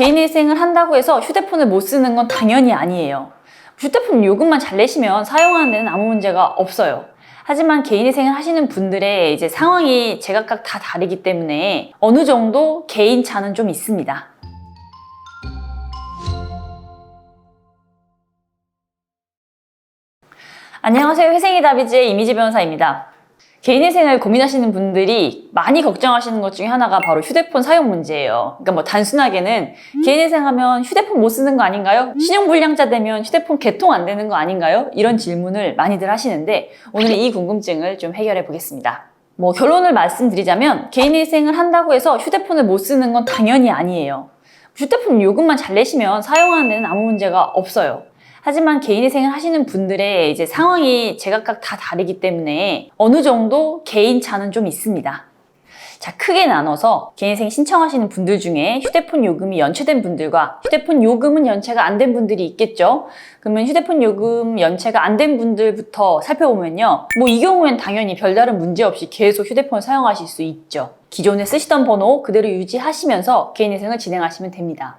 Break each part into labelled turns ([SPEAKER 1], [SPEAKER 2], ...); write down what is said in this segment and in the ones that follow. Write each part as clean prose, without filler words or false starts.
[SPEAKER 1] 개인회생을 한다고 해서 휴대폰을 못 쓰는 건 당연히 아니에요. 휴대폰 요금만 잘 내시면 사용하는 데는 아무 문제가 없어요. 하지만 개인회생을 하시는 분들의 이제 상황이 제각각 다 다르기 때문에 어느 정도 개인차는 좀 있습니다. 안녕하세요. 회생의 답이지의 이미지 변호사입니다. 개인회생을 고민하시는 분들이 많이 걱정하시는 것 중에 하나가 바로 휴대폰 사용 문제예요. 그러니까 단순하게는 개인회생하면 휴대폰 못 쓰는 거 아닌가요? 신용불량자 되면 휴대폰 개통 안 되는 거 아닌가요? 이런 질문을 많이들 하시는데 오늘 이 궁금증을 좀 해결해 보겠습니다. 결론을 말씀드리자면 개인회생을 한다고 해서 휴대폰을 못 쓰는 건 당연히 아니에요. 휴대폰 요금만 잘 내시면 사용하는 데는 아무 문제가 없어요. 하지만 개인회생을 하시는 분들의 이제 상황이 제각각 다 다르기 때문에 어느 정도 개인차는 좀 있습니다. 자, 크게 나눠서 개인회생 신청하시는 분들 중에 휴대폰 요금이 연체된 분들과 휴대폰 요금은 연체가 안 된 분들이 있겠죠. 그러면 휴대폰 요금 연체가 안 된 분들부터 살펴보면요. 이 경우엔 당연히 별다른 문제 없이 계속 휴대폰을 사용하실 수 있죠. 기존에 쓰시던 번호 그대로 유지하시면서 개인회생을 진행하시면 됩니다.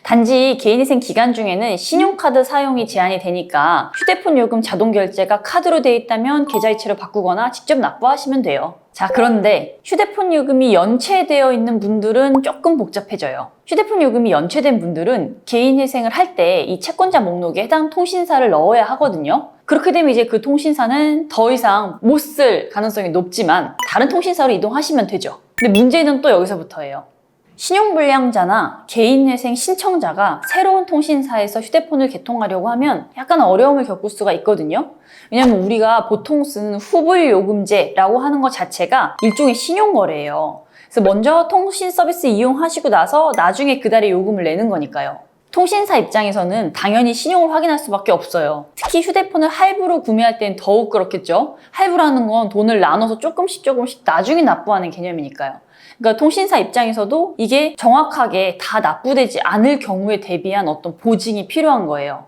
[SPEAKER 1] 단지 개인회생 기간 중에는 신용카드 사용이 제한이 되니까 휴대폰 요금 자동 결제가 카드로 되어 있다면 계좌이체로 바꾸거나 직접 납부하시면 돼요. 자, 그런데 휴대폰 요금이 연체되어 있는 분들은 조금 복잡해져요. 휴대폰 요금이 연체된 분들은 개인회생을 할 때 이 채권자 목록에 해당 통신사를 넣어야 하거든요. 그렇게 되면 이제 그 통신사는 더 이상 못 쓸 가능성이 높지만 다른 통신사로 이동하시면 되죠. 근데 문제는 또 여기서부터예요. 신용불량자나 개인회생 신청자가 새로운 통신사에서 휴대폰을 개통하려고 하면 약간 어려움을 겪을 수가 있거든요. 왜냐면 우리가 보통 쓰는 후불요금제라고 하는 것 자체가 일종의 신용거래예요. 그래서 먼저 통신 서비스 이용하시고 나서 나중에 그달의 요금을 내는 거니까요. 통신사 입장에서는 당연히 신용을 확인할 수밖에 없어요. 특히 휴대폰을 할부로 구매할 때는 더욱 그렇겠죠. 할부라는 건 돈을 나눠서 조금씩 나중에 납부하는 개념이니까요. 그러니까 통신사 입장에서도 이게 정확하게 다 납부되지 않을 경우에 대비한 어떤 보증이 필요한 거예요.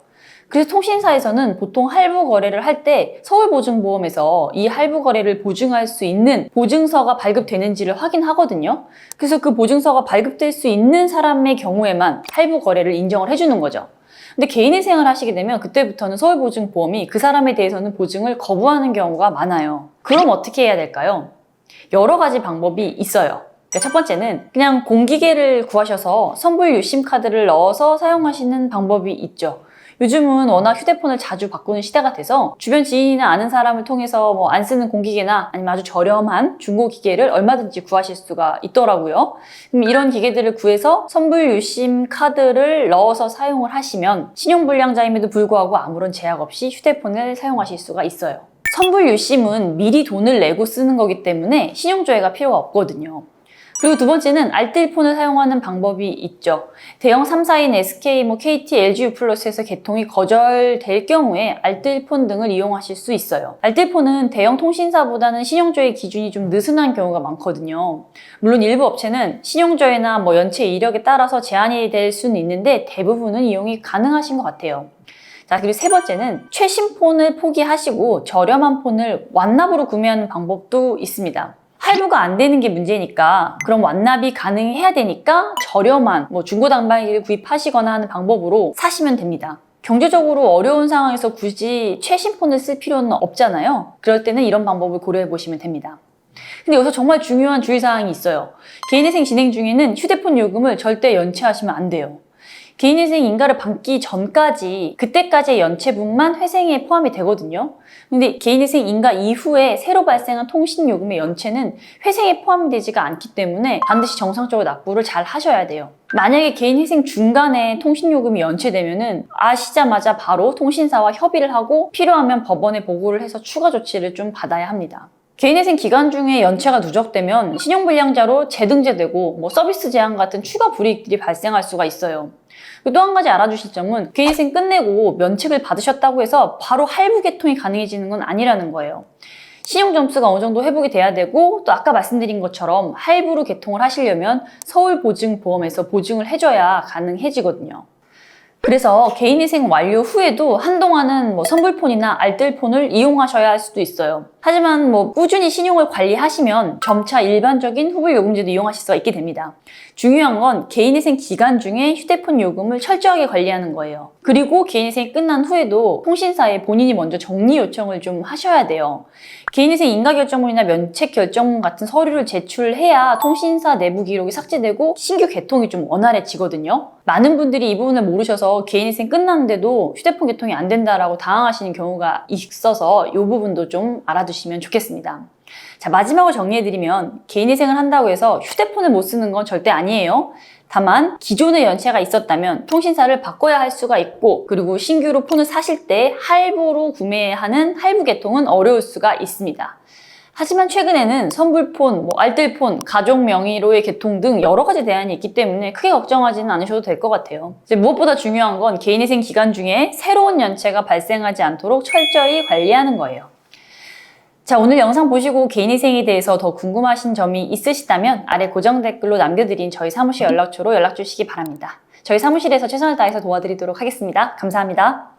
[SPEAKER 1] 그래서 통신사에서는 보통 할부 거래를 할 때 서울보증보험에서 이 할부 거래를 보증할 수 있는 보증서가 발급되는지를 확인하거든요. 그래서 그 보증서가 발급될 수 있는 사람의 경우에만 할부 거래를 인정을 해주는 거죠. 근데 개인회생을 하시게 되면 그때부터는 서울보증보험이 그 사람에 대해서는 보증을 거부하는 경우가 많아요. 그럼 어떻게 해야 될까요? 여러 가지 방법이 있어요. 첫 번째는 그냥 공기계를 구하셔서 선불 유심 카드를 넣어서 사용하시는 방법이 있죠. 요즘은 워낙 휴대폰을 자주 바꾸는 시대가 돼서 주변 지인이나 아는 사람을 통해서 안 쓰는 공기계나 아니면 아주 저렴한 중고기계를 얼마든지 구하실 수가 있더라고요. 그럼 이런 기계들을 구해서 선불 유심 카드를 넣어서 사용을 하시면 신용불량자임에도 불구하고 아무런 제약 없이 휴대폰을 사용하실 수가 있어요. 선불 유심은 미리 돈을 내고 쓰는 거기 때문에 신용조회가 필요가 없거든요. 그리고 두 번째는 알뜰폰을 사용하는 방법이 있죠. 대형 3사인 SK, KT, LGU 플러스에서 개통이 거절될 경우에 알뜰폰 등을 이용하실 수 있어요. 알뜰폰은 대형 통신사보다는 신용조회 기준이 좀 느슨한 경우가 많거든요. 물론 일부 업체는 신용조회나 연체 이력에 따라서 제한이 될 수는 있는데 대부분은 이용이 가능하신 것 같아요. 자, 그리고 세 번째는 최신 폰을 포기하시고 저렴한 폰을 완납으로 구매하는 방법도 있습니다. 할부가 안 되는 게 문제니까 그럼 완납이 가능해야 되니까 저렴한 중고단말기를 구입하시거나 하는 방법으로 사시면 됩니다. 경제적으로 어려운 상황에서 굳이 최신 폰을 쓸 필요는 없잖아요. 그럴 때는 이런 방법을 고려해 보시면 됩니다. 근데 여기서 정말 중요한 주의사항이 있어요. 개인회생 진행 중에는 휴대폰 요금을 절대 연체하시면 안 돼요. 개인회생 인가를 받기 전까지 그때까지의 연체분만 회생에 포함이 되거든요. 근데 개인회생 인가 이후에 새로 발생한 통신요금의 연체는 회생에 포함이 되지가 않기 때문에 반드시 정상적으로 납부를 잘 하셔야 돼요. 만약에 개인회생 중간에 통신요금이 연체되면은 아시자마자 바로 통신사와 협의를 하고 필요하면 법원에 보고를 해서 추가 조치를 좀 받아야 합니다. 개인회생 기간 중에 연체가 누적되면 신용불량자로 재등재되고 서비스 제한 같은 추가 불이익들이 발생할 수가 있어요. 또 한 가지 알아주실 점은 개인회생 끝내고 면책을 받으셨다고 해서 바로 할부 개통이 가능해지는 건 아니라는 거예요. 신용 점수가 어느 정도 회복이 돼야 되고 또 아까 말씀드린 것처럼 할부로 개통을 하시려면 서울보증보험에서 보증을 해줘야 가능해지거든요. 그래서 개인위생 완료 후에도 한동안은 선불폰이나 알뜰폰을 이용하셔야 할 수도 있어요. 하지만 꾸준히 신용을 관리하시면 점차 일반적인 후불요금제도 이용하실 수가 있게 됩니다. 중요한 건 개인위생 기간 중에 휴대폰 요금을 철저하게 관리하는 거예요. 그리고 개인위생이 끝난 후에도 통신사에 본인이 먼저 정리 요청을 좀 하셔야 돼요. 개인위생 인가결정문이나 면책결정문 같은 서류를 제출해야 통신사 내부 기록이 삭제되고 신규 개통이 좀 원활해지거든요. 많은 분들이 이 부분을 모르셔서 개인위생 끝났는데도 휴대폰 개통이 안 된다라고 당황하시는 경우가 있어서 이 부분도 좀 알아두시면 좋겠습니다. 자, 마지막으로 정리해드리면 개인위생을 한다고 해서 휴대폰을 못 쓰는 건 절대 아니에요. 다만 기존의 연체가 있었다면 통신사를 바꿔야 할 수가 있고, 그리고 신규로 폰을 사실 때 할부로 구매하는 할부 개통은 어려울 수가 있습니다. 하지만 최근에는 선불폰, 알뜰폰, 가족 명의로의 개통 등 여러 가지 대안이 있기 때문에 크게 걱정하지는 않으셔도 될 것 같아요. 이제 무엇보다 중요한 건 개인위생 기간 중에 새로운 연체가 발생하지 않도록 철저히 관리하는 거예요. 자, 오늘 영상 보시고 개인위생에 대해서 더 궁금하신 점이 있으시다면 아래 고정 댓글로 남겨드린 저희 사무실 연락처로 연락 주시기 바랍니다. 저희 사무실에서 최선을 다해서 도와드리도록 하겠습니다. 감사합니다.